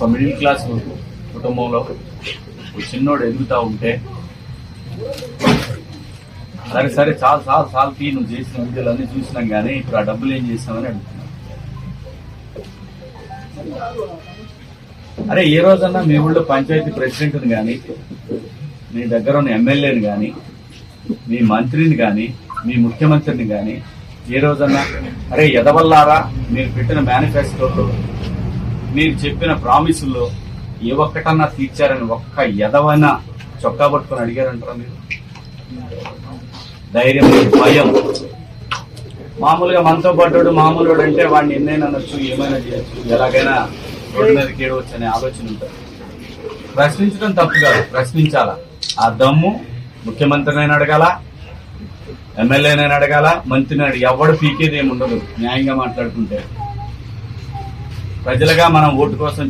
ఒక middle class కుటుంబంలో ఒక చిన్నోడు ఎదుగుతా ఉంటే సరే చాలా తీ నువ్వు చేసిన వీడియోలు అన్నీ చూసినాం కానీ ఇప్పుడు ఆ డబ్బులు ఏం చేసామని అడుగుతున్నాను. అరే ఏ రోజన్నా మీ ఊళ్ళో పంచాయతీ ప్రెసిడెంట్ని కానీ, మీ దగ్గర ఉన్న ఎమ్మెల్యేని కానీ, మీ మంత్రిని కానీ, మీ ముఖ్యమంత్రిని కానీ ఏ రోజన్నా అరే ఎదవల్లారా మీరు పెట్టిన మేనిఫెస్టోలో మీరు చెప్పిన ప్రామిసుల్లో ఏ ఒక్కటన్నా తీర్చారని ఒక్క ఎదవైనా చొక్కా పట్టుకొని అడిగారంటారా మీరు? ధైర్యం, భయం. మామూలుగా మనతో పడ్డాడు మామూలు అంటే వాడిని ఎన్నైనా అనొచ్చు, ఏమైనా చేయొచ్చు, ఎలాగైనా రోడ్డు మీద కేడవచ్చు అనే ఆలోచన ఉంటుంది. ప్రశ్నించడం తప్పు కాదు, ప్రశ్నించాలా. ఆ దమ్ము ముఖ్యమంత్రినైనా అడగాల, ఎమ్మెల్యేనైనా అడగాల, మంత్రిని అడిగి ఎవడు పీకేది ఏమి ఉండదు. న్యాయంగా మాట్లాడుకుంటే ప్రజలుగా మనం ఓటు కోసం